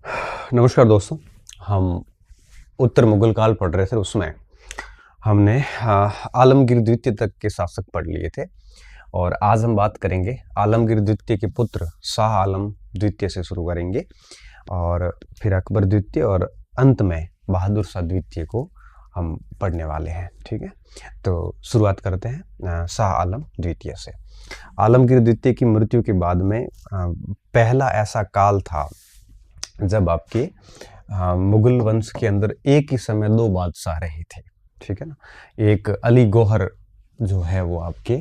नमस्कार दोस्तों। हम उत्तर मुगल काल पढ़ रहे थे, उसमें हमने आलमगीर द्वितीय तक के शासक पढ़ लिए थे और आज हम बात करेंगे आलमगीर द्वितीय के पुत्र शाह आलम द्वितीय से शुरू करेंगे और फिर अकबर द्वितीय और अंत में बहादुर शाह द्वितीय को हम पढ़ने वाले हैं। ठीक है, तो शुरुआत करते हैं शाह आलम द्वितीय से। आलमगीर द्वितीय की मृत्यु के बाद में पहला ऐसा काल था जब आपके मुगल वंश के अंदर एक ही समय दो बादशाह रहे थे। ठीक है ना, एक अली गौहर जो है वो आपके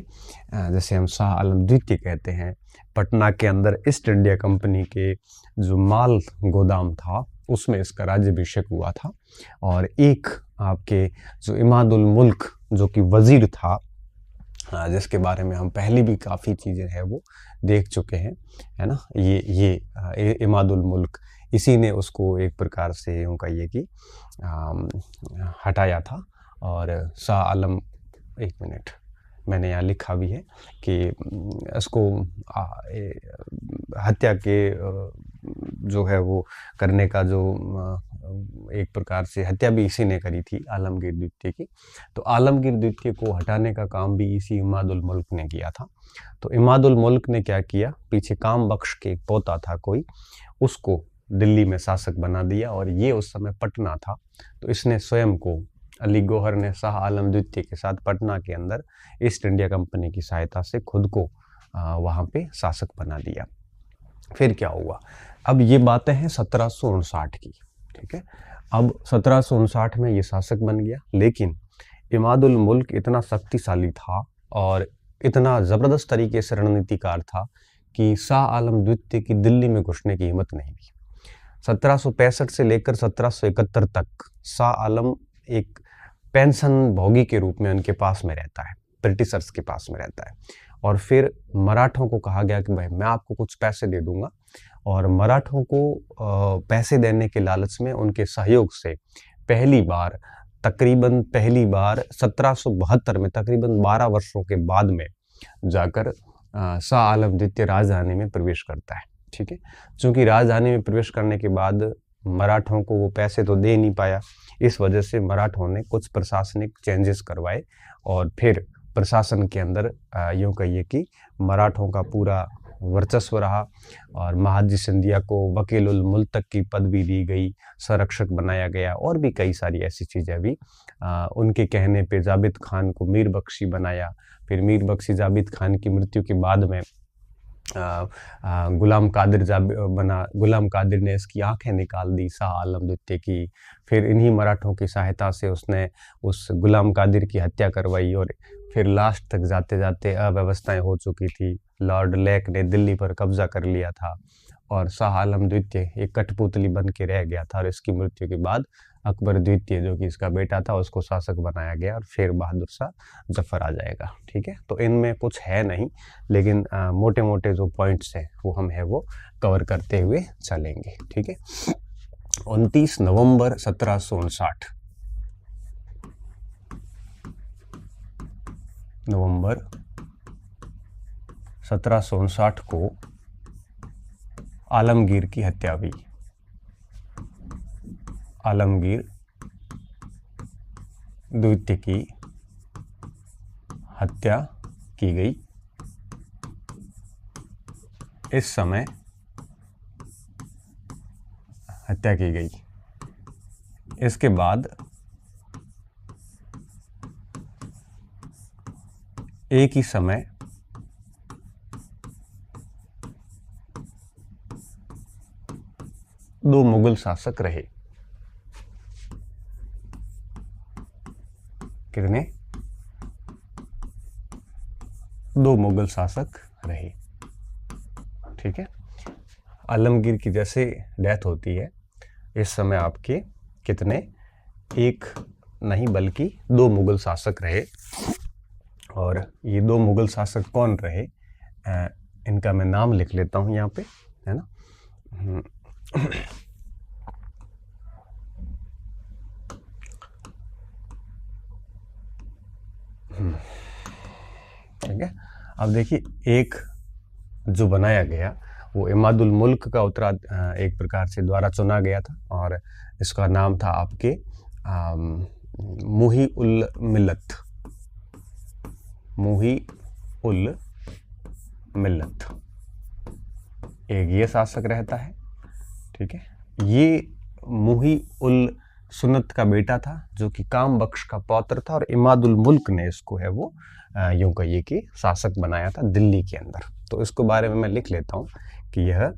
जैसे हम शाह आलम द्वितीय कहते हैं, पटना के अंदर ईस्ट इंडिया कंपनी के जो माल गोदाम था उसमें इसका राज्याभिषेक हुआ था। और एक आपके जो इमादुल मुल्क जो कि वजीर था, जिसके बारे में हम पहले भी काफ़ी चीज़ें हैं वो देख चुके हैं, है ना। ये इमादुल मुल्क, इसी ने उसको एक प्रकार से यूँ कहिए कि हटाया था। और शाह आलम, एक मिनट, मैंने यहाँ लिखा भी है कि इसको हत्या के जो है वो करने का जो एक प्रकार से हत्या भी इसी ने करी थी आलमगीर द्वितीय की। तो आलमगीर द्वितीय को हटाने का काम भी इसी इमादुल मुल्क ने किया था। तो इमादुल मुल्क ने क्या किया, पीछे काम बख्श के एक पोता था कोई, उसको दिल्ली में शासक बना दिया और ये उस समय पटना था। तो इसने स्वयं को, अली गौहर ने शाह आलम द्वितीय के साथ पटना के अंदर ईस्ट इंडिया कंपनी की सहायता से खुद को वहाँ पे शासक बना दिया। फिर क्या हुआ, अब ये बातें हैं 1759 की। ठीक है, अब 1759 में ये शासक बन गया, लेकिन इमादुल मुल्क इतना शक्तिशाली था और इतना ज़बरदस्त तरीके से रणनीतिकार था कि शाह आलम द्वितीय की दिल्ली में घुसने की हिम्मत नहीं थी। 1765 से लेकर 1771 तक शाह आलम एक पेंशन भोगी के रूप में उनके पास में रहता है, ब्रिटिशर्स के पास में रहता है। और फिर मराठों को कहा गया कि भाई मैं आपको कुछ पैसे दे दूंगा, और मराठों को पैसे देने के लालच में उनके सहयोग से पहली बार 1772 में, तकरीबन 12 वर्षों के बाद में जाकर शाह आलम द्वितीय राजधानी में प्रवेश करता है। ठीक है, चूंकि राजधानी में प्रवेश करने के बाद मराठों को वो पैसे तो दे नहीं पाया, इस वजह से मराठों ने कुछ प्रशासनिक चेंजेस करवाए और फिर प्रशासन के अंदर यूँ कहिए कि मराठों का पूरा वर्चस्व रहा। और महादजी सिंधिया को वकीलुल मुल्क तक की पदवी दी गई, संरक्षक बनाया गया, और भी कई सारी ऐसी चीज़ें भी उनके कहने पे जाबित खान को मीर बख्शी बनाया। फिर मीर बख्शी जाबित खान की मृत्यु के बाद में गुलाम कादिर बना। गुलाम कादिर ने इसकी आंखें निकाल दी शाह आलम द्वितीय की। फिर इन्हीं मराठों की सहायता से उसने उस गुलाम कादिर की हत्या करवाई और फिर लास्ट तक जाते जाते अव्यवस्थाएं हो चुकी थी। लॉर्ड लेक ने दिल्ली पर कब्जा कर लिया था और शाह आलम द्वितीय एक कठपुतली बन के रह गया था। और इसकी मृत्यु के बाद अकबर द्वितीय जो कि इसका बेटा था उसको शासक बनाया गया और फिर बहादुर शाह जफर आ जाएगा। ठीक है, तो इनमें कुछ है नहीं, लेकिन मोटे मोटे जो पॉइंट्स हैं वो हम है वो कवर करते हुए चलेंगे। ठीक है, 29 नवंबर 1759, नवंबर 1759 को आलमगीर की हत्या हुई। आलमगीर द्वितीय की हत्या की गई। इस समय हत्या की गई। इसके बाद एक ही समय दो मुगल शासक रहे। कितने? दो मुगल शासक रहे। ठीक है, आलमगीर की जैसे डेथ होती है इस समय आपके कितने, एक नहीं बल्कि दो मुगल शासक रहे। और ये दो मुगल शासक कौन रहे, इनका मैं नाम लिख लेता हूँ यहाँ पे, है ना। ठीक है, अब देखिए एक जो बनाया गया वो इमादुल मुल्क का एक प्रकार से द्वारा चुना गया था, और इसका नाम था आपके मुही उल मिल्लत। मुही उल मिल्लत एक ये शासक रहता है। ठीक है, ये मुही उल सुन्नत का बेटा था, जो कि काम बख्श का पौत्र था, और इमादुल मुल्क ने इसको है वो यूं कहिए कि शासक बनाया था दिल्ली के अंदर। तो इसको बारे में मैं लिख लेता हूं कि यह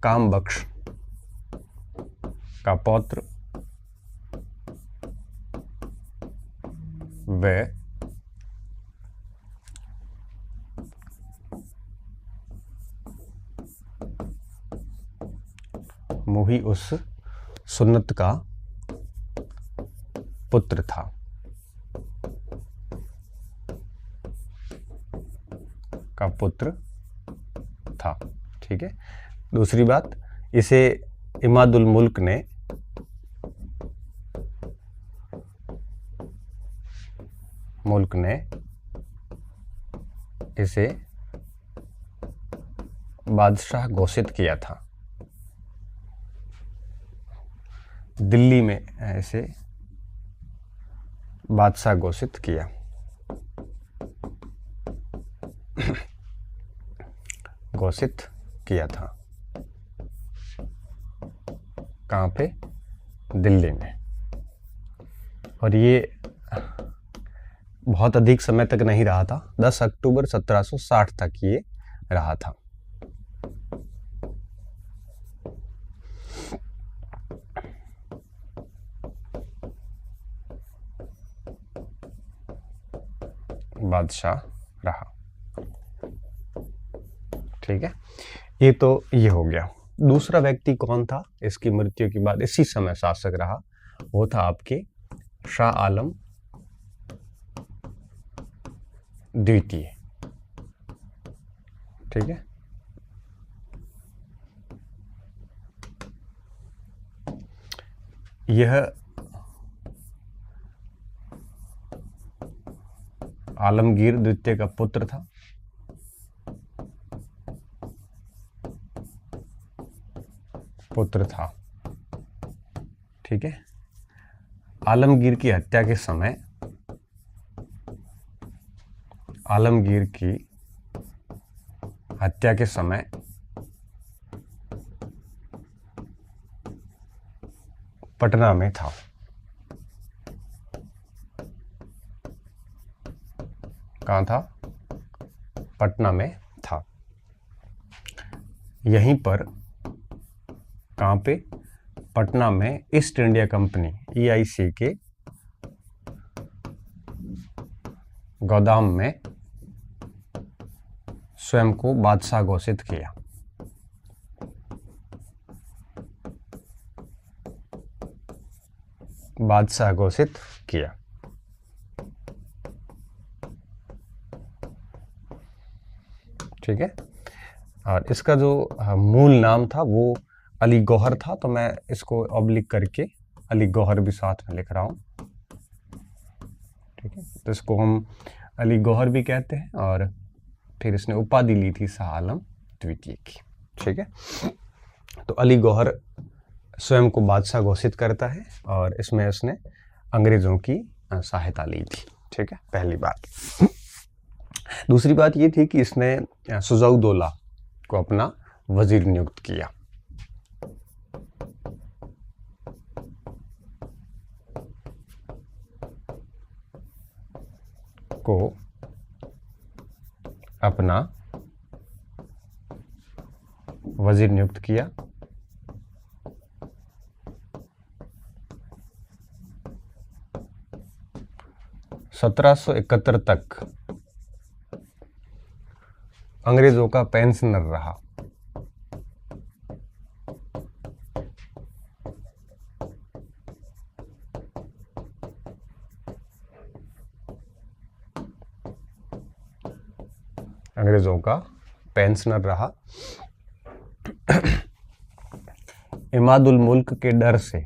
काम बख्श का पौत्र व मुही उस सुन्नत का पुत्र था। का पुत्र था। ठीक है, दूसरी बात, इसे इमादुल मुल्क ने इसे बादशाह घोषित किया था। दिल्ली में इसे बादशाह घोषित किया। घोषित किया था कहाँ पे? दिल्ली में। और ये बहुत अधिक समय तक नहीं रहा था, 10 अक्टूबर 1760 तक ये रहा था। बादशाह रहा। ठीक है, ये तो ये हो गया। दूसरा व्यक्ति कौन था इसकी मृत्यु के बाद इसी समय शासक रहा? वो था आपके शाह आलम द्वितीय। ठीक है, यह आलमगीर द्वितीय का पुत्र था। ठीक है, आलमगीर की हत्या के समय पटना में था। कहाँ था? पटना में था। यहीं पर कहाँ पे? पटना में ईस्ट इंडिया कंपनी EIC के गोदाम में स्वयं को बादशाह घोषित किया। ठीक है, और इसका जो मूल नाम था वो अली गौहर था, तो मैं इसको ऑब्लिक करके अली गौहर भी साथ में लिख रहा हूँ। ठीक है, तो इसको हम अली गौहर भी कहते हैं, और फिर इसने उपाधि ली थी शाह आलम द्वितीय की। ठीक है, तो अली गौहर स्वयं को बादशाह घोषित करता है, और इसमें उसने अंग्रेजों की सहायता ली थी। ठीक है, पहली बात। दूसरी बात ये थी कि इसने सुजाउद्दौला को अपना वजीर नियुक्त किया। वजीर नियुक्त किया। सत्रह सौ 71 तक अंग्रेजों का पेंशनर रहा। अंग्रेजों का पेंशनर रहा। इमादुल मुल्क के डर से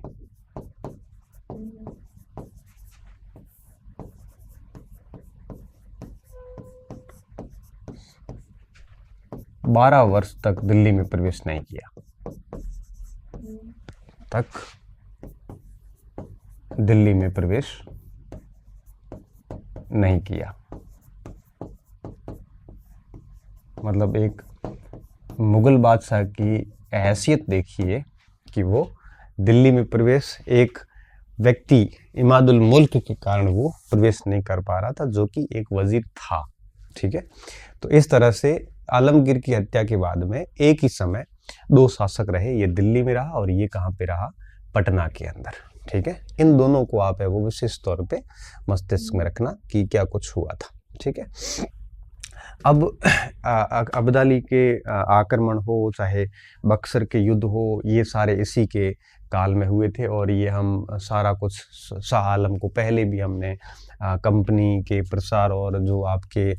12 वर्ष तक दिल्ली में प्रवेश नहीं किया, तक दिल्ली में प्रवेश नहीं किया। मतलब एक मुगल बादशाह की हैसियत देखिए कि वो दिल्ली में प्रवेश एक व्यक्ति इमादुल मुल्क के कारण वो प्रवेश नहीं कर पा रहा था, जो कि एक वजीर था। ठीक है, तो इस तरह से आलमगीर की हत्या के बाद में एक ही समय 2 शासक रहे, ये दिल्ली में रहा और ये कहाँ पे रहा, पटना के अंदर। ठीक है, इन दोनों को आप है वो विशेष तौर पे मस्तिष्क में रखना कि क्या कुछ हुआ था। ठीक है, अब अब्दाली के आक्रमण हो चाहे बक्सर के युद्ध हो, ये सारे इसी के काल में हुए थे और ये हम सारा कुछ शाह आलम को पहले भी हमने कंपनी के प्रसार और जो आपके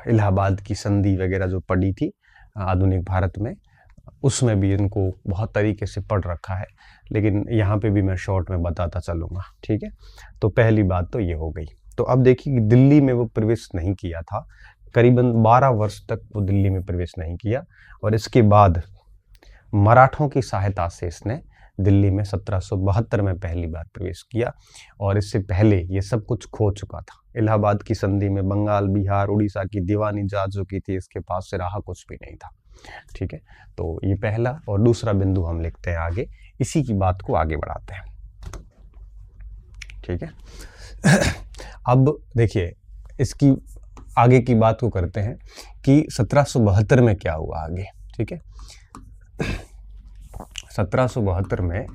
इलाहाबाद की संधि वगैरह जो पड़ी थी आधुनिक भारत में, उसमें भी इनको बहुत तरीके से पढ़ रखा है, लेकिन यहाँ पे भी मैं शॉर्ट में बताता चलूँगा। ठीक है, तो पहली बात तो ये हो गई। तो अब देखिए कि दिल्ली में वो प्रवेश नहीं किया था, करीबन 12 वर्ष तक वो दिल्ली में प्रवेश नहीं किया और इसके बाद मराठों की सहायता से इसने दिल्ली में 1772 में पहली बार प्रवेश किया और इससे पहले ये सब कुछ खो चुका था। इलाहाबाद की संधि में बंगाल, बिहार, उड़ीसा की दीवानी जा चुकी थी, इसके पास से रहा कुछ भी नहीं था। ठीक है, तो ये पहला और दूसरा बिंदु हम लिखते हैं आगे, इसी की बात को आगे बढ़ाते हैं। ठीक है, अब देखिए इसकी आगे की बात को करते हैं कि 1772 में क्या हुआ आगे। ठीक है, 1772 में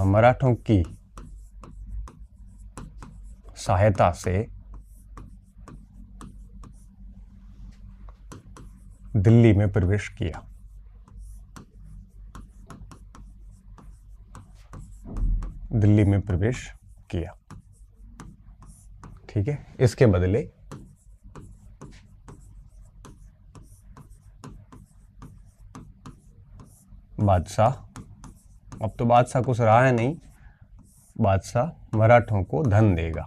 मराठों की सहायता से दिल्ली में प्रवेश किया। दिल्ली में प्रवेश किया। ठीक है, इसके बदले बादशाह, अब तो बादशाह कुछ रहा है नहीं, बादशाह मराठों को धन देगा।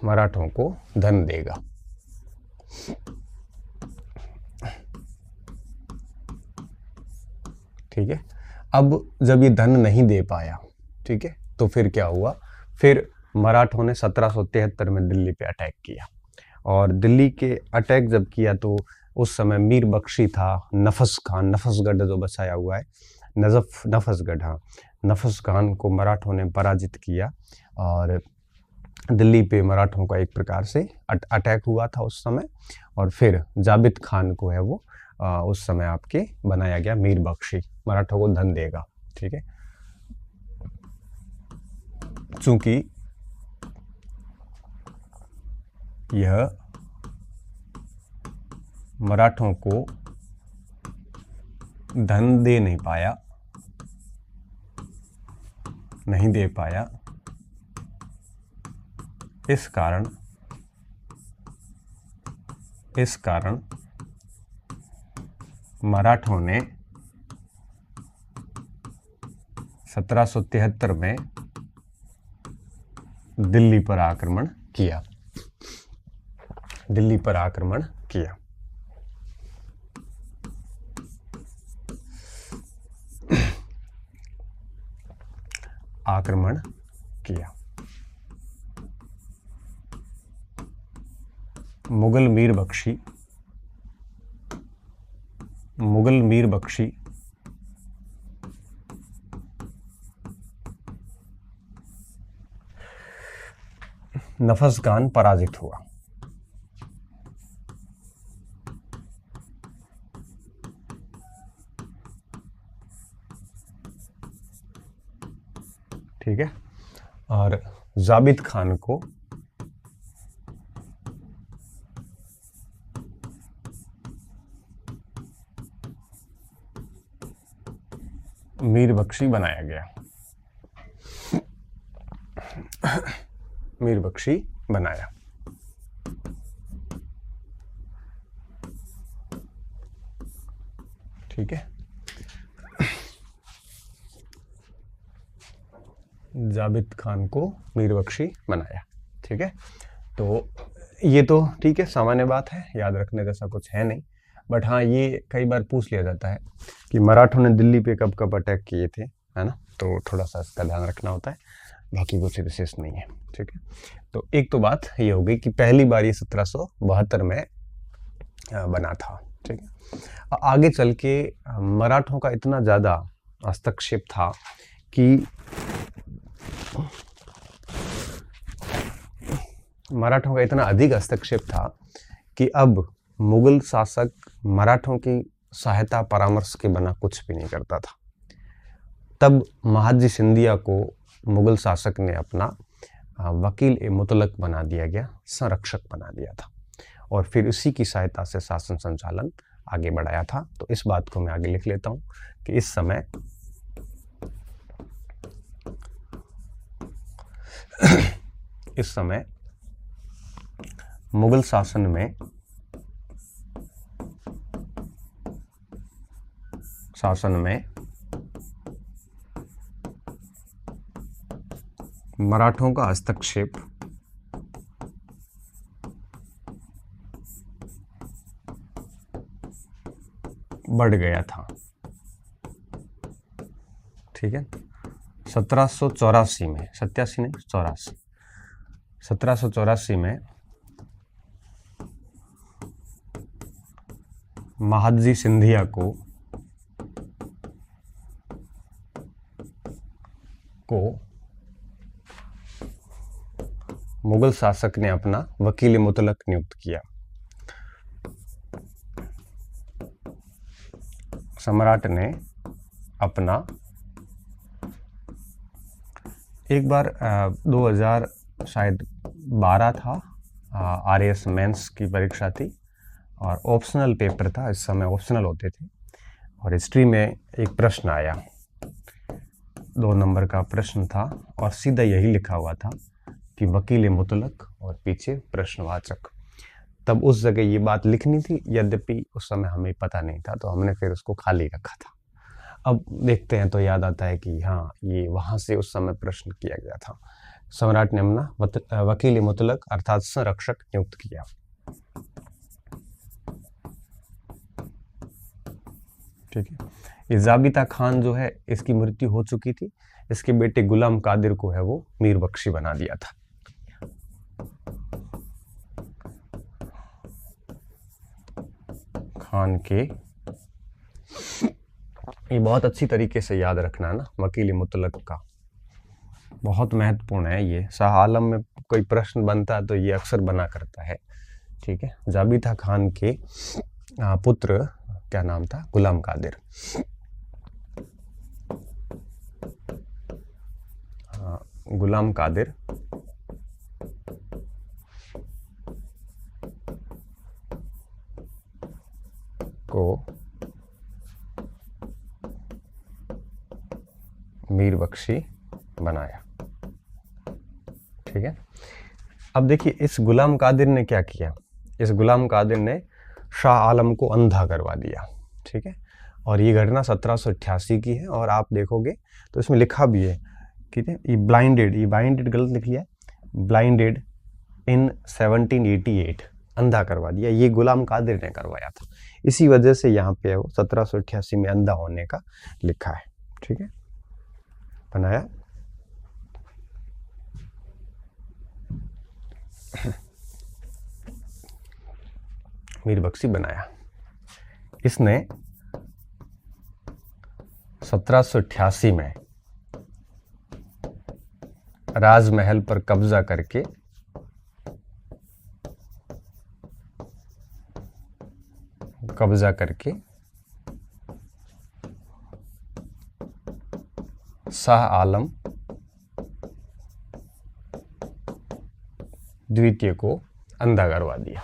मराठों को धन देगा। ठीक है, अब जब ये धन नहीं दे पाया, ठीक है, तो फिर क्या हुआ, फिर मराठों ने 1773 में दिल्ली पे अटैक किया और दिल्ली के अटैक जब किया तो उस समय मीर बख्शी था, नफस खान, नफसगढ़ जो बसाया हुआ है, नफसगढ़, हाँ, नफस खान को मराठों ने पराजित किया और दिल्ली पे मराठों का एक प्रकार से अटैक हुआ था उस समय। और फिर जाबित खान को है वो उस समय आपके बनाया गया मीर बख्शी, मराठों को धन देगा। ठीक है, चूंकि यह मराठों को धन नहीं दे पाया, इस कारण मराठों ने 1773 में दिल्ली पर आक्रमण किया। मुगल मीर बख्शी नफस खान पराजित हुआ। ठीक है, और जाबित खान को मीर बख्शी बनाया गया। मीर बख्शी बनाया। ठीक है। जाबित खान को मीर बख्शी बनाया। ठीक है, तो ये तो ठीक है, सामान्य बात है, याद रखने जैसा कुछ है नहीं। बट हाँ, ये कई बार पूछ लिया जाता है कि मराठों ने दिल्ली पे कब कब अटैक किए थे, है ना, तो थोड़ा सा इसका ध्यान रखना होता है, बाकी कुछ विशेष नहीं है। ठीक है, तो एक तो बात ये हो गई कि पहली बार ये 1772 में बना था। ठीक है, आगे चल के मराठों का इतना ज़्यादा हस्तक्षेप था कि मराठों का इतना अधिक हस्तक्षेप था कि अब मुगल शासक मराठों की सहायता परामर्श के बिना कुछ भी नहीं करता था। तब महादजी सिंधिया को मुगल शासक ने अपना वकील ए मुतलक बना दिया गया, संरक्षक बना दिया था, और फिर इसी की सहायता से शासन संचालन आगे बढ़ाया था। तो इस बात को मैं आगे लिख लेता हूं कि इस समय मुगल शासन में मराठों का हस्तक्षेप बढ़ गया था। ठीक है, 1784 में, 87 नहीं 84, 1784 में महादजी सिंधिया को मुगल शासक ने अपना वकील मुतलक नियुक्त किया। सम्राट ने अपना एक बार 2000 शायद 12 था, RAS मेंस की परीक्षा थी और ऑप्शनल पेपर था, इस समय ऑप्शनल होते थे, और हिस्ट्री में एक प्रश्न आया, 2 नंबर का प्रश्न था और सीधा यही लिखा हुआ था कि वकील मुतलक और पीछे प्रश्नवाचक। तब उस जगह ये बात लिखनी थी, यद्यपि उस समय हमें पता नहीं था, तो हमने फिर उसको खाली रखा था। अब देखते हैं तो याद आता है कि हाँ, ये वहाँ से उस समय प्रश्न किया गया था। सम्राट ने अपना वकील मुतलक अर्थात संरक्षक नियुक्त किया। ठीक है, ये जाबिता खान जो है, इसकी मृत्यु हो चुकी थी, इसके बेटे गुलाम कादिर को है वो मीर बख्शी बना दिया था। खान के, ये बहुत अच्छी तरीके से याद रखना है ना, वकील मुतलक का बहुत महत्वपूर्ण है ये। शाह आलम में कोई प्रश्न बनता है तो ये अक्सर बना करता है। ठीक है, जाबिता खान के पुत्र क्या नाम था, गुलाम कादिर। गुलाम कादिर को मीर बख्शी बनाया। ठीक है, अब देखिए इस गुलाम कादिर ने क्या किया, इस गुलाम कादिर ने शाह आलम को अंधा करवा दिया। ठीक है, और ये घटना 1788 की है, और आप देखोगे तो इसमें लिखा भी है, ठीक है, ये ब्लाइंडेड गलत लिख लिया, ब्लाइंडेड इन 1788, अंधा करवा दिया, ये गुलाम कादिर ने करवाया था। इसी वजह से यहाँ पे वो 1788 में अंधा होने का लिखा है। ठीक है, बनाया। मीर बख्शी बनाया। इसने 1788 में राजमहल पर कब्जा करके शाह आलम द्वितीय को अंधा करवा दिया।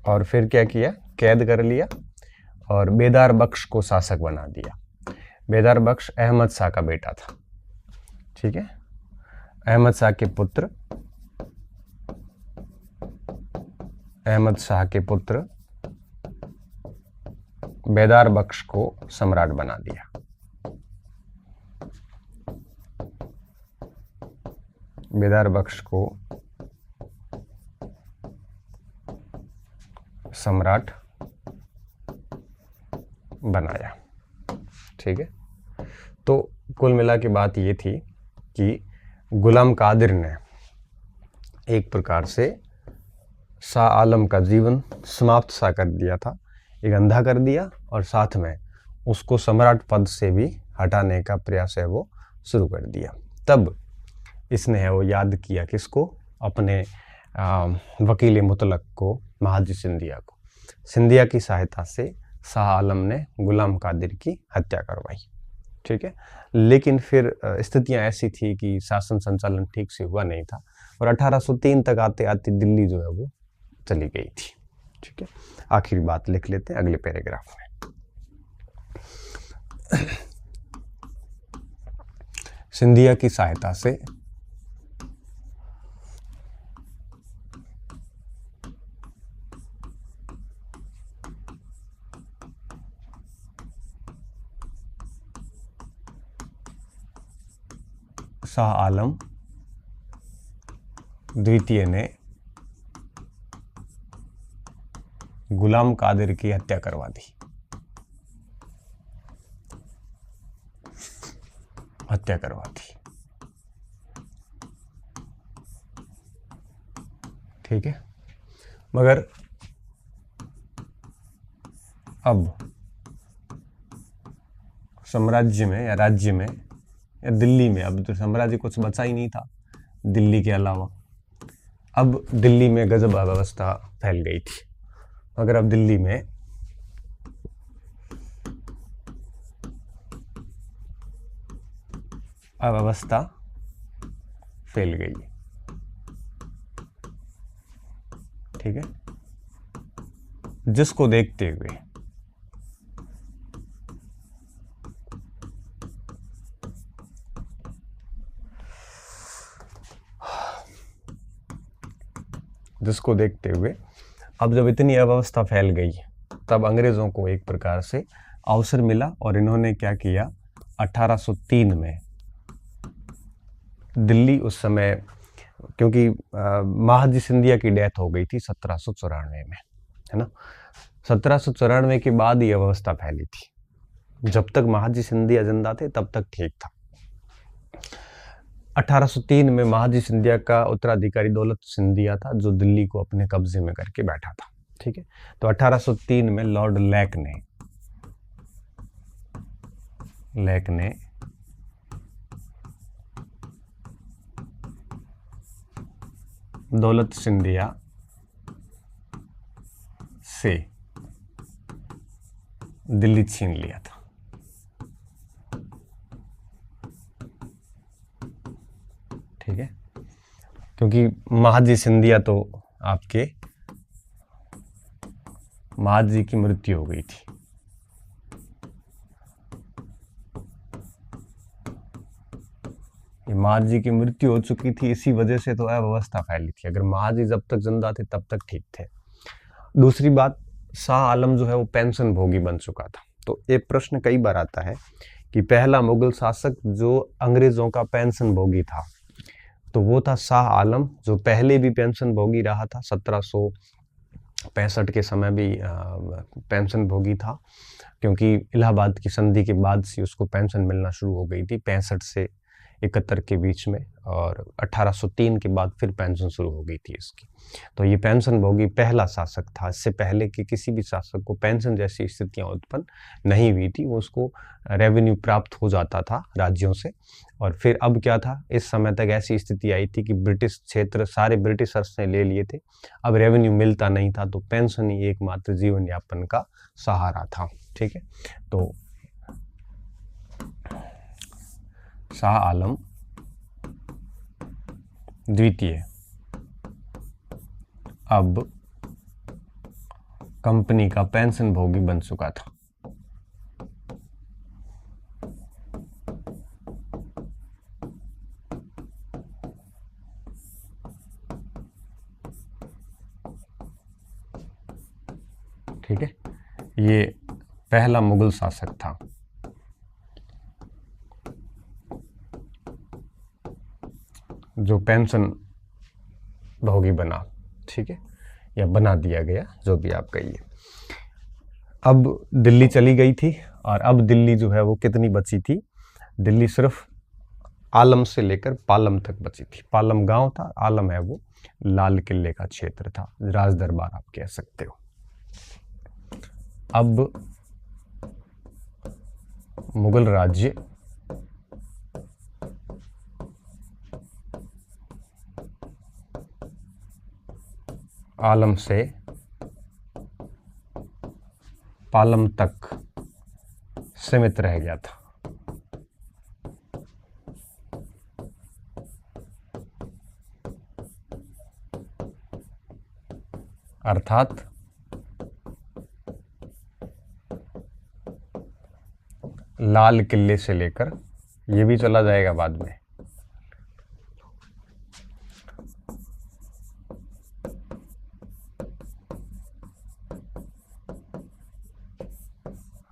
और फिर क्या किया, कैद कर लिया और बेदार बख्श को शासक बना दिया। बेदार बख्श अहमद शाह का बेटा था, ठीक है। अहमद शाह के पुत्र बेदार बख्श को सम्राट बना दिया। बेदार बख्श को सम्राट बनाया, ठीक है। तो कुल मिला के बात ये थी कि गुलाम कादिर ने एक प्रकार से शाह आलम का जीवन समाप्त सा कर दिया था, एक अंधा कर दिया, और साथ में उसको सम्राट पद से भी हटाने का प्रयास है वो शुरू कर दिया। तब इसने है वो याद किया किसको, अपने वकील मुतलक को, महाजी सिंधिया को। सिंधिया की सहायता से शाह आलम ने गुलाम कादिर की हत्या करवाई, ठीक है। लेकिन फिर स्थितियां ऐसी थी कि शासन संचालन ठीक से हुआ नहीं था, और 1803 तक आते आते दिल्ली जो है वो चली गई थी, ठीक है। आखिरी बात लिख लेते हैं अगले पैराग्राफ में। सिंधिया की सहायता से शाह आलम द्वितीय ने गुलाम कादिर की हत्या करवा दी। ठीक है। मगर अब साम्राज्य में या राज्य में या दिल्ली में, अब तो साम्राज्य कुछ बचा ही नहीं था दिल्ली के अलावा। अब दिल्ली में गजब अव्यवस्था फैल गई थी। अगर अब दिल्ली में अव्यवस्था फैल गई, ठीक है, जिसको देखते हुए अब जब इतनी अव्यवस्था फैल गई तब अंग्रेजों को एक प्रकार से अवसर मिला, और इन्होंने क्या किया, 1803 में दिल्ली, उस समय क्योंकि महाजी सिंधिया की डेथ हो गई थी 1794 में, है ना। 1794 के बाद ये अव्यवस्था फैली थी। जब तक महाजी सिंधिया जिंदा थे तब तक ठीक था। 1803 में महाजी सिंधिया का उत्तराधिकारी दौलत सिंधिया था, जो दिल्ली को अपने कब्जे में करके बैठा था, ठीक है। तो 1803 में लॉर्ड लेक ने दौलत सिंधिया से दिल्ली छीन लिया था, ठीक है। क्योंकि महाजी सिंधिया तो आपके महाजी की मृत्यु हो गई थी, महाजी की मृत्यु हो चुकी थी, इसी वजह से तो अव्यवस्था फैली थी। अगर महाजी जब तक जिंदा थे तब तक ठीक थे। दूसरी बात, शाह आलम जो है वो पेंशन भोगी बन चुका था। तो ये प्रश्न कई बार आता है कि पहला मुगल शासक जो अंग्रेजों का पेंशन भोगी था तो वो था शाह आलम, जो पहले भी पेंशन भोगी रहा था। 1765 के समय भी पेंशन भोगी था, क्योंकि इलाहाबाद की संधि के बाद से उसको पेंशन मिलना शुरू हो गई थी 65 से 71 के बीच में, और 1803 के बाद फिर पेंशन शुरू हो गई थी इसकी। तो ये पेंशन भोगी पहला शासक था। इससे पहले कि किसी भी शासक को पेंशन जैसी स्थितियां उत्पन्न नहीं हुई थी, वो उसको रेवेन्यू प्राप्त हो जाता था राज्यों से। और फिर अब क्या था, इस समय तक ऐसी स्थिति आई थी कि ब्रिटिश क्षेत्र सारे ब्रिटिशर्स ने ले लिए थे, अब रेवेन्यू मिलता नहीं था, तो पेंशन ही एकमात्र जीवन यापन का सहारा था, ठीक है। तो शाह आलम द्वितीय अब कंपनी का पेंशन भोगी बन चुका था। ठीक है, ये पहला मुगल शासक था। जो पेंशन भोगी बना, ठीक है, या बना दिया गया, जो भी आप कहिए। अब दिल्ली चली गई थी, और अब दिल्ली जो है वो कितनी बची थी? दिल्ली सिर्फ आलम से लेकर पालम तक बची थी। पालम गांव था, आलम है वो लाल किले का क्षेत्र था, राज दरबार आप कह सकते हो। अब मुगल राज्य आलम से पालम तक सीमित रह गया था। अर्थात लाल किले से लेकर, ये भी चला जाएगा बाद में,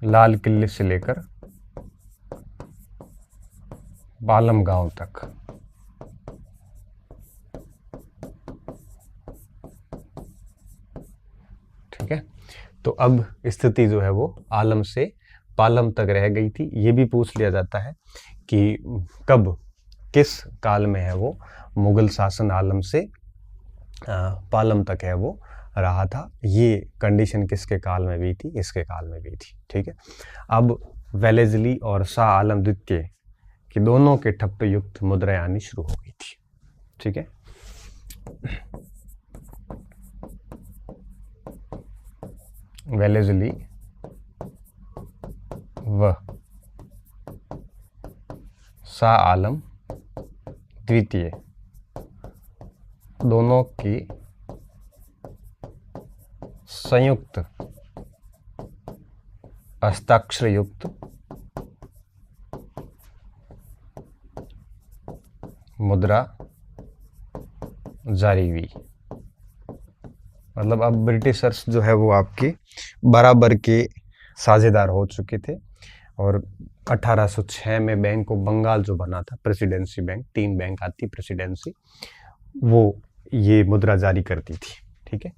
लाल किले से लेकर पालम गांव तक। ठीक है, तो अब स्थिति जो है वो आलम से पालम तक रह गई थी। ये भी पूछ लिया जाता है कि कब, किस काल में है वो मुगल शासन आलम से पालम तक है वो रहा था। ये कंडीशन किसके काल में भी थी? इसके काल में भी थी। ठीक है, अब वेलेस्ली और शाह आलम द्वितीय की दोनों के ठप्पे युक्त मुद्राएं आनी शुरू हो गई थी। ठीक है, वेलेस्ली व शाह आलम द्वितीय दोनों की संयुक्त हस्ताक्षर युक्त मुद्रा जारी हुई। मतलब अब ब्रिटिशर्स जो है वो आपके बराबर के साझेदार हो चुके थे, और 1806 में बैंक ऑफ बंगाल जो बना था, प्रेसिडेंसी बैंक, 3 बैंक आती प्रेसिडेंसी, वो ये मुद्रा जारी करती थी। ठीक है,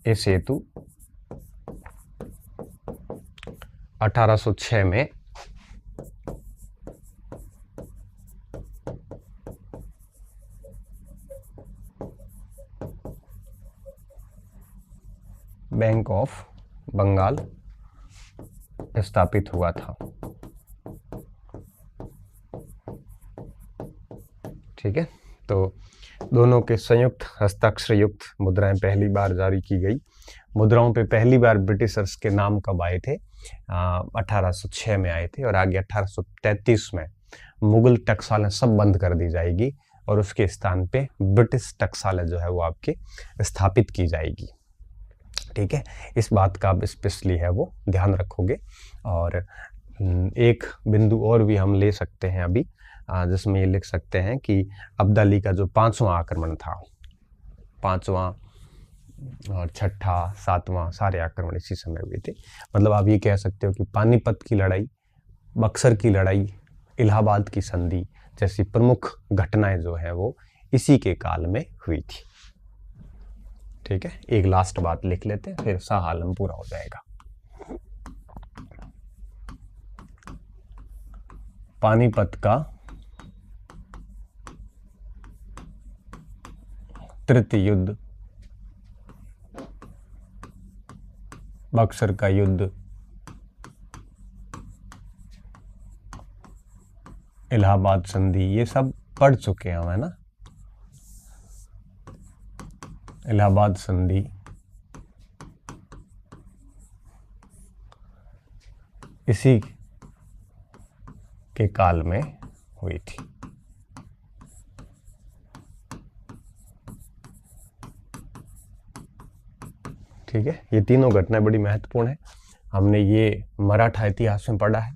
इस हेतु 1806 में बैंक ऑफ बंगाल स्थापित हुआ था। ठीक है, तो दोनों के संयुक्त हस्ताक्षर युक्त मुद्राएं पहली बार जारी की गई। मुद्राओं पे पहली बार ब्रिटिशर्स के नाम कब आए थे? 1806 में आए थे, और आगे 1833 में मुगल टकसालें सब बंद कर दी जाएगी, और उसके स्थान पे ब्रिटिश टकसालें जो है वो आपके स्थापित की जाएगी। ठीक है, इस बात का आप स्पेशली है वो ध्यान रखोगे। और एक बिंदु और भी हम ले सकते हैं अभी, जिसमें ये लिख सकते हैं कि अब्दाली का जो 5वां आक्रमण था, 5वां और 6ठा 7वां सारे आक्रमण इसी समय हुए थे। मतलब आप ये कह सकते हो कि पानीपत की लड़ाई, बक्सर की लड़ाई, इलाहाबाद की संधि जैसी प्रमुख घटनाएं जो हैं वो इसी के काल में हुई थी। ठीक है, एक लास्ट बात लिख लेते हैं, फिर शाह आलम पूरा हो जाएगा। पानीपत का तृतीय युद्ध, बक्सर का युद्ध, इलाहाबाद संधि, ये सब पढ़ चुके हैं हम, है ना। इलाहाबाद संधि इसी के काल में हुई थी। ठीक है, ये तीनों घटनाएं बड़ी महत्वपूर्ण है। हमने ये मराठा इतिहास में पढ़ा है,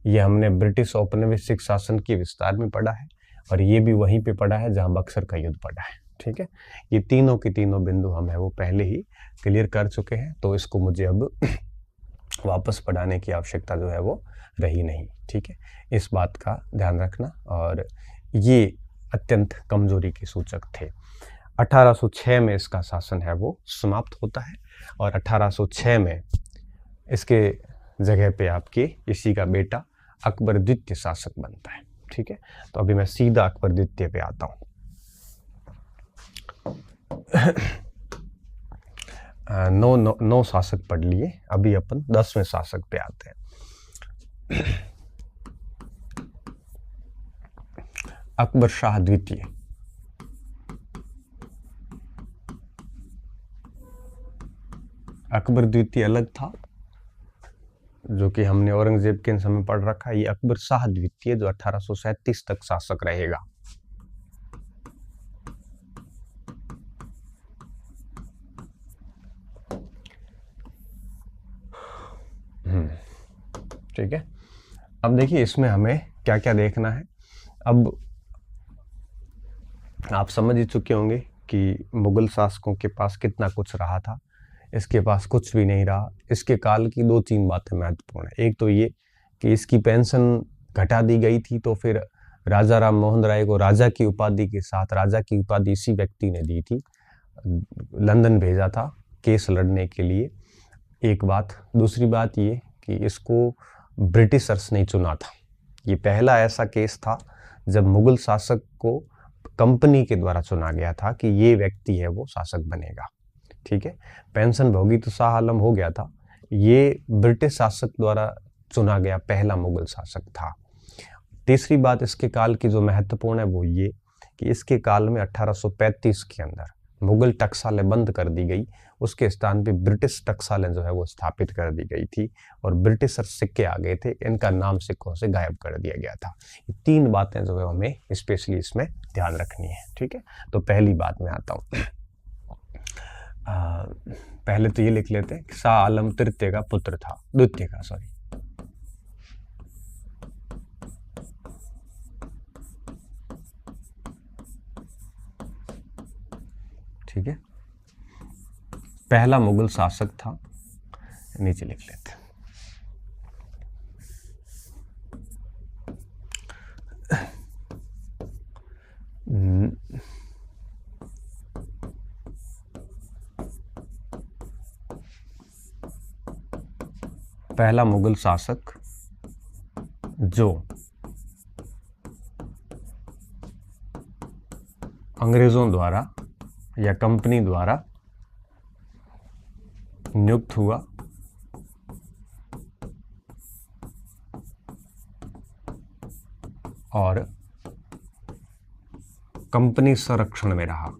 ये हमने ब्रिटिश औपनिवेशिक शासन के विस्तार में पढ़ा है, और ये भी वहीं पे पढ़ा है जहां बक्सर का युद्ध पढ़ा है। ठीक है, ये तीनों के तीनों बिंदु हम है वो पहले ही क्लियर कर चुके हैं, तो इसको मुझे अब वापस पढ़ाने की आवश्यकता जो है वो रही नहीं। ठीक है, इस बात का ध्यान रखना। और ये अत्यंत कमजोरी के सूचक थे। 1806 में इसका शासन है वो समाप्त होता है और 1806 में इसके जगह पे आपके इसी का बेटा अकबर द्वितीय शासक बनता है। ठीक है, तो अभी मैं सीधा अकबर द्वितीय पे आता हूँ। नौ शासक पढ़ लिए, अभी अपन 10वें शासक पे आते हैं। अकबर शाह द्वितीय। अकबर द्वितीय अलग था, जो कि हमने औरंगजेब के समय पढ़ रखा है। ये अकबर शाह द्वितीय जो 1837 तक शासक रहेगा। ठीक है, अब देखिए इसमें हमें क्या क्या देखना है। अब आप समझ ही चुके होंगे कि मुगल शासकों के पास कितना कुछ रहा था, इसके पास कुछ भी नहीं रहा। इसके काल की 2-3 बातें महत्वपूर्ण है। एक तो ये कि इसकी पेंशन घटा दी गई थी, तो फिर राजा राम मोहन राय को राजा की उपाधि के साथ राजा की उपाधि इसी व्यक्ति ने दी थी, लंदन भेजा था केस लड़ने के लिए। एक बात। दूसरी बात ये कि इसको ब्रिटिशर्स ने चुना था। ये पहला ऐसा केस था जब मुगल शासक को कंपनी के द्वारा चुना गया था कि ये व्यक्ति है वो शासक बनेगा। ठीक है, पेंशन भोगी तो शाह आलम हो गया था, ये ब्रिटिश शासक द्वारा चुना गया पहला मुगल शासक था। तीसरी बात इसके काल की जो महत्वपूर्ण है वो ये कि इसके काल में 1835 के अंदर मुगल टकसालें बंद कर दी गई, उसके स्थान पे ब्रिटिश टकसालें जो है वो स्थापित कर दी गई थी और ब्रिटिशर सिक्के आ गए थे, इनका नाम सिक्कों से गायब कर दिया गया था। ये 3 बातें जो है हमें स्पेशली इसमें ध्यान रखनी है। ठीक है, तो पहली बात में आता हूँ। पहले तो ये लिख लेते हैं कि शाह आलम तृतीय का पुत्र था, द्वितीय का सॉरी। ठीक है, पहला मुगल शासक था, नीचे लिख लेते हैं। पहला मुगल शासक जो अंग्रेजों द्वारा या कंपनी द्वारा नियुक्त हुआ और कंपनी संरक्षण में रहा।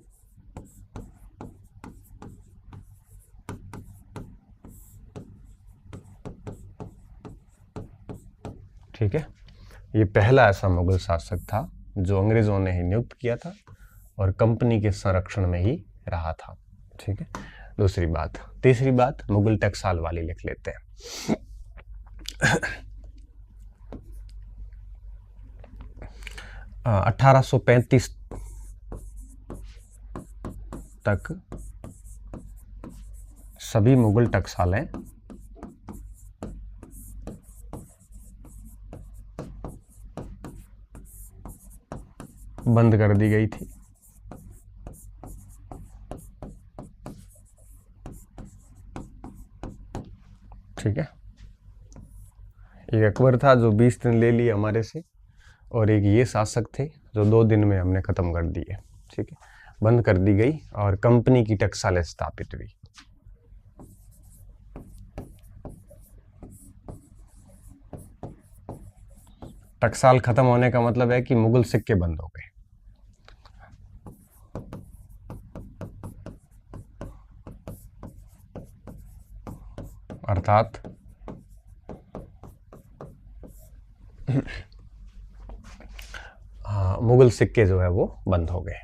ठीक है, ये पहला ऐसा मुगल शासक था जो अंग्रेजों ने ही नियुक्त किया था और कंपनी के संरक्षण में ही रहा था। ठीक है, दूसरी बात। तीसरी बात मुगल टकसाल वाली लिख लेते हैं। 1835 तक सभी मुगल टकसालें बंद कर दी गई थी। ठीक है, एक अकबर था जो 20 दिन ले लिए हमारे से, और एक ये शासक थे जो 2 दिन में हमने खत्म कर दिए। ठीक है, बंद कर दी गई और कंपनी की टकसालें स्थापित हुई। टकसाल खत्म होने का मतलब है कि मुगल सिक्के बंद हो गए। अर्थात मुगल सिक्के जो है वो बंद हो गए।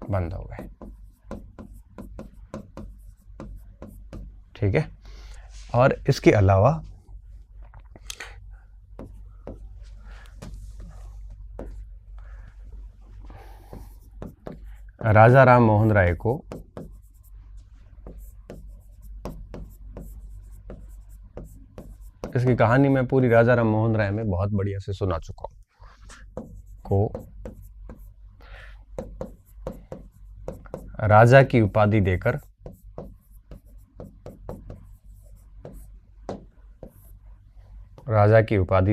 बंद हो गए। ठीक है, और इसके अलावा राजा राम मोहन राय को इसकी कहानी मैं पूरी राजा राम मोहन राय में बहुत बढ़िया से सुना चुका हूं। को राजा की उपाधि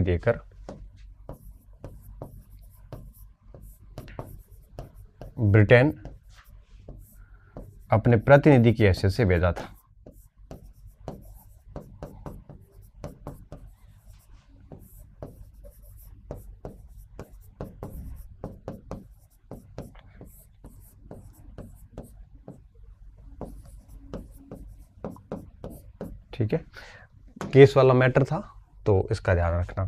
देकर ब्रिटेन अपने प्रतिनिधि की हैसियत से भेजा था। ठीक है, केस वाला मैटर था तो इसका ध्यान रखना।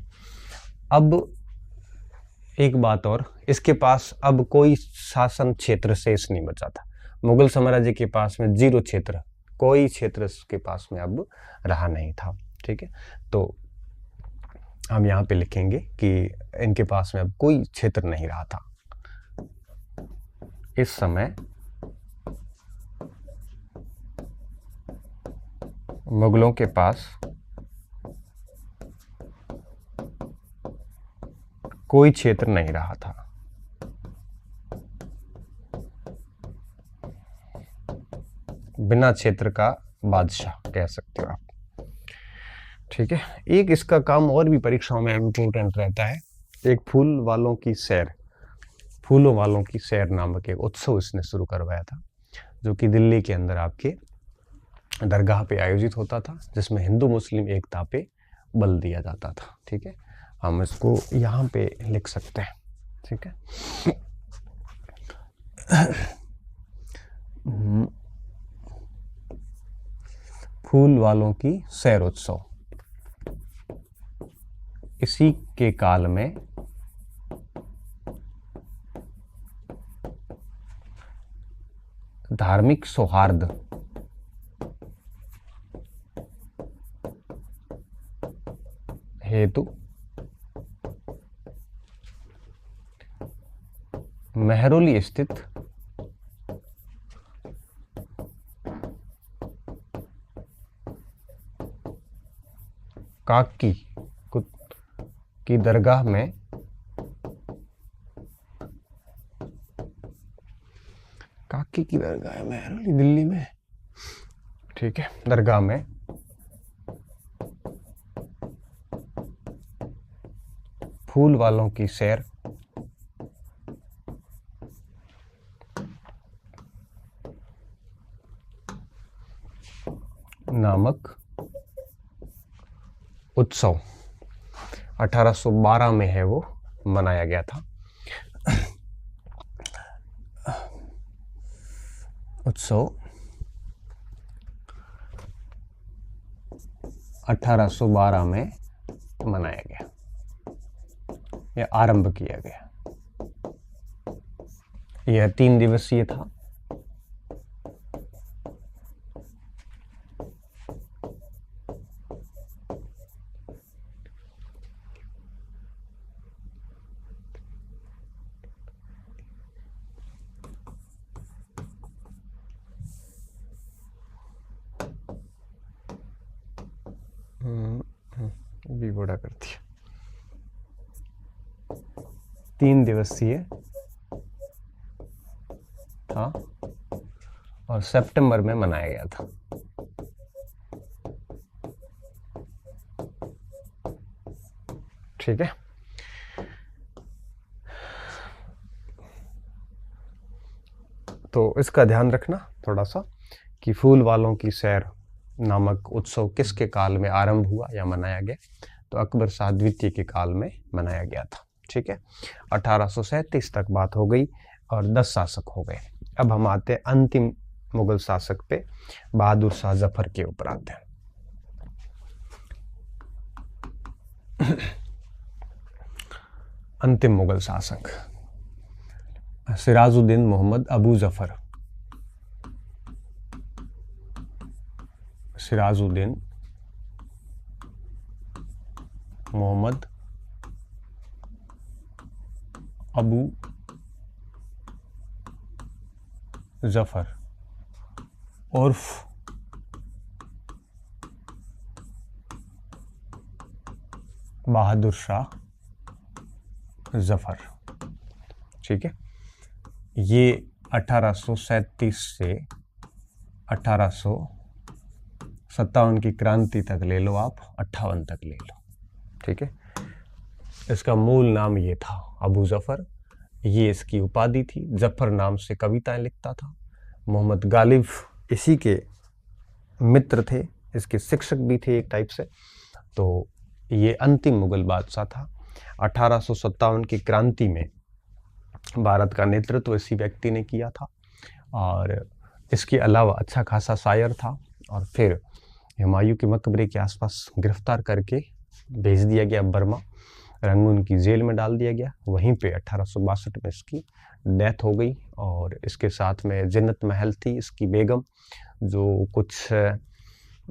अब एक बात और, इसके पास अब कोई शासन क्षेत्र शेष नहीं बचा था। मुगल साम्राज्य के पास में 0 क्षेत्र, कोई क्षेत्र के पास में अब रहा नहीं था। ठीक है, तो हम यहाँ पे लिखेंगे कि इनके पास में अब कोई क्षेत्र नहीं रहा था। इस समय मुगलों के पास कोई क्षेत्र नहीं रहा था। बिना क्षेत्र का बादशाह कह सकते हो आप। ठीक है, एक इसका काम और भी परीक्षाओं में इम्पोर्टेंट रहता है। एक फूलों वालों की सैर नामक एक उत्सव इसने शुरू करवाया था, जो कि दिल्ली के अंदर आपके दरगाह पे आयोजित होता था, जिसमें हिंदू मुस्लिम एकता पे बल दिया जाता था। ठीक है, हम इसको यहाँ पे लिख सकते हैं। ठीक है, फूल वालों की सैर उत्सव, इसी के काल में धार्मिक सौहार्द हेतु मेहरौली स्थित काकी की दरगाह में काकी की दरगाह है मेहरौली दिल्ली में। ठीक है, दरगाह में फूल वालों की सैर नामक उत्सव 1812 में है वो मनाया गया था। उत्सव 1812 में मनाया गया या आरंभ किया गया। यह 3 दिवसीय था। भी बड़ा कर दिया। 3 दिवसीय था और सितंबर में मनाया गया था। ठीक है, तो इसका ध्यान रखना थोड़ा सा कि फूल वालों की सैर नामक उत्सव किसके काल में आरंभ हुआ या मनाया गया, तो अकबर शाह द्वितीय के काल में मनाया गया था। ठीक है, 1837 तक बात हो गई और 10 शासक हो गए। अब हम आते हैं अंतिम मुगल शासक पे, बहादुर शाह जफर के ऊपर आते हैं। अंतिम मुगल शासक सिराजुद्दीन मोहम्मद अबू जफर। सिराजुद्दीन मोहम्मद अबू जफर उर्फ बहादुर शाह जफर। ठीक है, ये 1837 से 1857 की क्रांति तक ले लो, आप 58 तक ले लो। ठीक है, इसका मूल नाम ये था अबू जफर, ये इसकी उपाधि थी। जफर नाम से कविताएं लिखता था। मोहम्मद गालिब इसी के मित्र थे, इसके शिक्षक भी थे एक टाइप से। तो ये अंतिम मुगल बादशाह था। 1857 की क्रांति में भारत का नेतृत्व इसी व्यक्ति ने किया था, और इसके अलावा अच्छा खासा शायर था। और फिर हुमायूं के मकबरे के आसपास गिरफ्तार करके भेज दिया गया बर्मा, रंगून की जेल में डाल दिया गया। वहीं पे 1862 में इसकी डेथ हो गई। और इसके साथ में जिन्नत महल थी इसकी बेगम, जो कुछ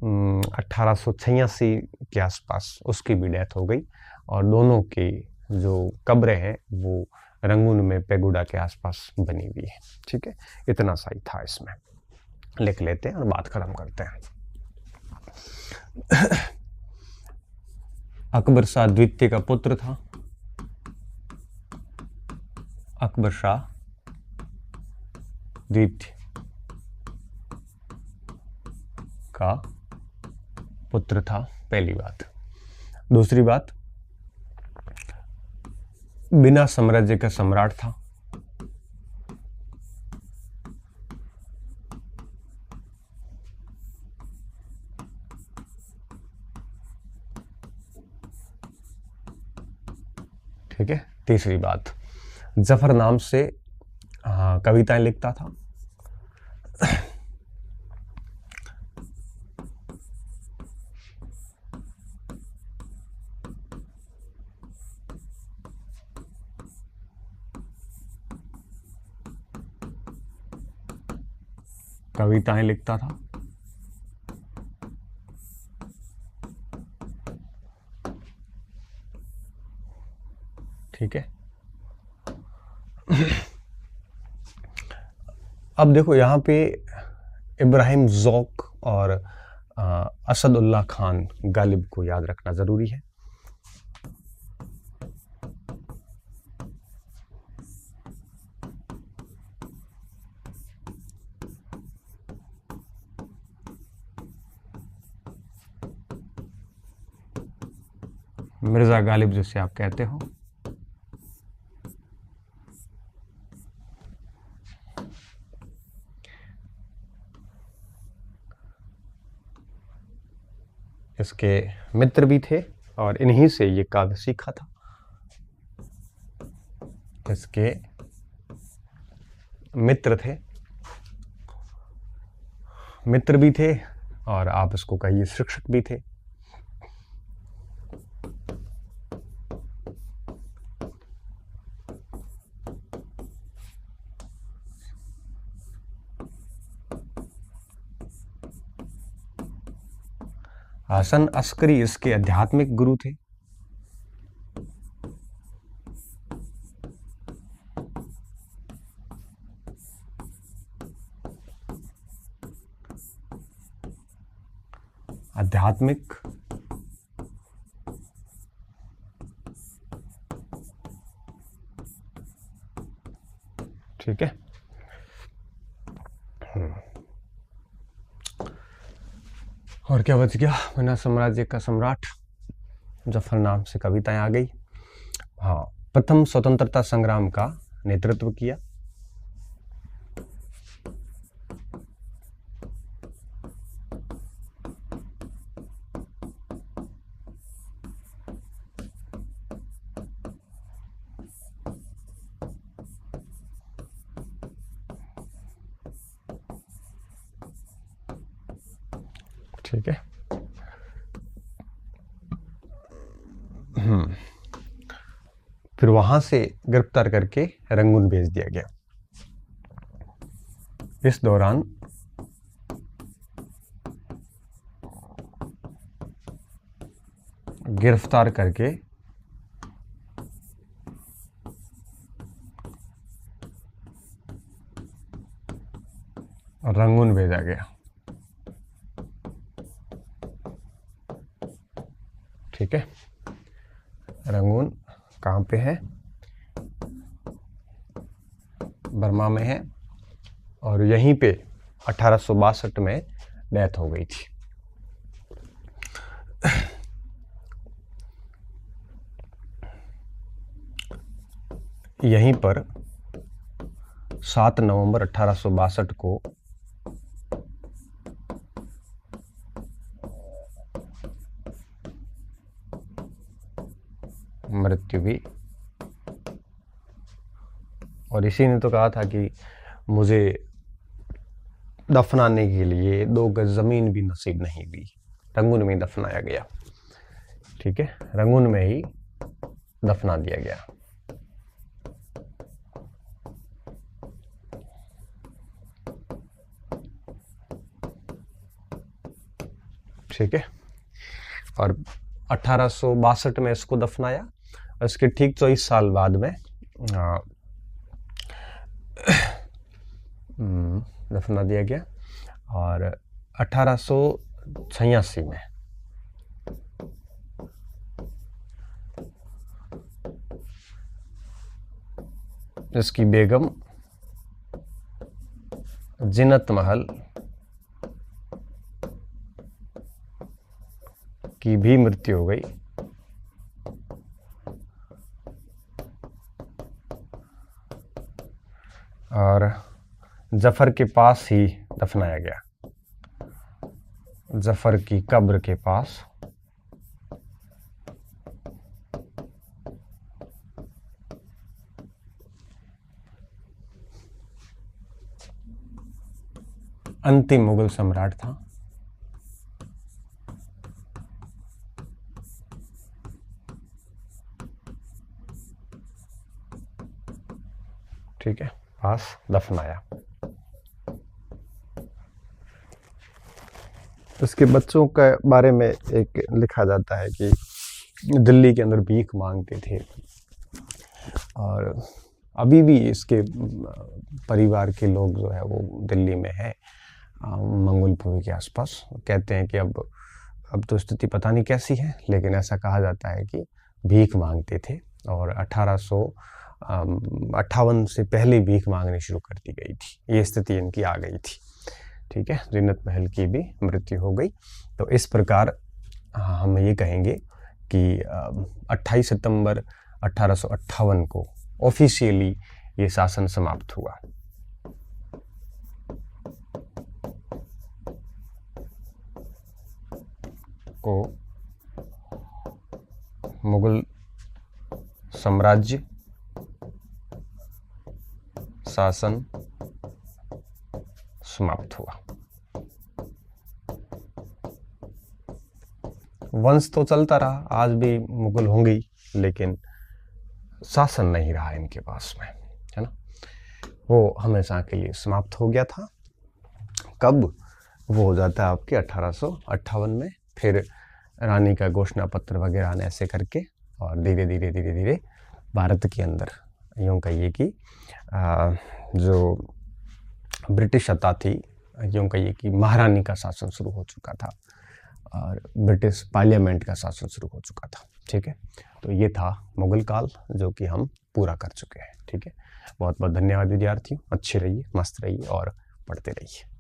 1886 के आसपास उसकी भी डेथ हो गई। और दोनों की जो कब्रें हैं वो रंगून में पेगोडा के आसपास बनी हुई है। ठीक है, इतना सा ही था इसमें, लिख लेते हैं और बात खत्म करते हैं। अकबर शाह द्वितीय का पुत्र था। अकबर शाह द्वितीय का पुत्र था, पहली बात। दूसरी बात, बिना साम्राज्य का सम्राट था। ठीक है, तीसरी बात, जफर नाम से कविताएं लिखता था। कविताएं लिखता था। ठीक है, अब देखो यहाँ पे इब्राहिम ज़ौक़ और असदुल्ला खान गालिब को याद रखना जरूरी है। मिर्जा गालिब जिसे आप कहते हो, इसके मित्र भी थे और इन्हीं से ये काव्य सीखा था। इसके मित्र भी थे और आप इसको कहिए शिक्षक भी थे। हसन अस्करी इसके आध्यात्मिक गुरु थे। आध्यात्मिक ठीक है। और क्या बच गया? बिना साम्राज्य का सम्राट, जफर नाम से कविताएं आ गई। हाँ, प्रथम स्वतंत्रता संग्राम का नेतृत्व किया। ठीक है, फिर वहां से गिरफ्तार करके रंगून भेज दिया गया। इस दौरान गिरफ्तार करके रंगून भेजा गया। ठीक है, रंगून कहाँ पे है? बर्मा में है, और यहीं पे 1862 में डेथ हो गई थी। यहीं पर 7 नवंबर 1862 को मृत्यु हुई। और इसी ने तो कहा था कि मुझे दफनाने के लिए 2 गज जमीन भी नसीब नहीं हुई। रंगून में ही दफनाया गया। ठीक है, रंगून में ही दफना दिया गया। ठीक है, और 1862 में इसको दफनाया। इसके ठीक 24 साल बाद में दफना दिया गया। और 1886 में इसकी बेगम जिन्नत महल की भी मृत्यु हो गई। और जफर के पास ही दफनाया गया, जफर की कब्र के पास। अंतिम मुगल सम्राट था। ठीक है, पास दफनाया। उसके बच्चों के बारे में एक लिखा जाता है कि दिल्ली के अंदर भीख मांगते थे, और अभी भी इसके परिवार के लोग जो है वो दिल्ली में है, मंगोलपुरी के आसपास। कहते हैं कि अब तो स्थिति पता नहीं कैसी है, लेकिन ऐसा कहा जाता है कि भीख मांगते थे, और 1858 से पहले भीख मांगनी शुरू कर दी गई थी। ये स्थिति इनकी आ गई थी। ठीक है, जिन्नत महल की भी मृत्यु हो गई। तो इस प्रकार हम ये कहेंगे कि 28 सितंबर 1858 को ऑफिशियली ये शासन समाप्त हुआ। को मुगल साम्राज्य शासन समाप्त हुआ। वंश तो चलता रहा, आज भी मुगल होंगे, लेकिन शासन नहीं रहा इनके पास में, है ना। वो हमेशा के लिए समाप्त हो गया था। कब? वो हो जाता है आपके 1858 में। फिर रानी का घोषणा पत्र वगैरह आने ऐसे करके, और धीरे धीरे भारत के अंदर यूँ कहिए कि जो ब्रिटिश सत्ता थी, यूँ कहिए कि महारानी का शासन शुरू हो चुका था, और ब्रिटिश पार्लियामेंट का शासन शुरू हो चुका था। ठीक है, तो ये था मुगल काल, जो कि हम पूरा कर चुके हैं। ठीक है, बहुत बहुत धन्यवाद विद्यार्थियों। अच्छे रहिए, मस्त रहिए और पढ़ते रहिए।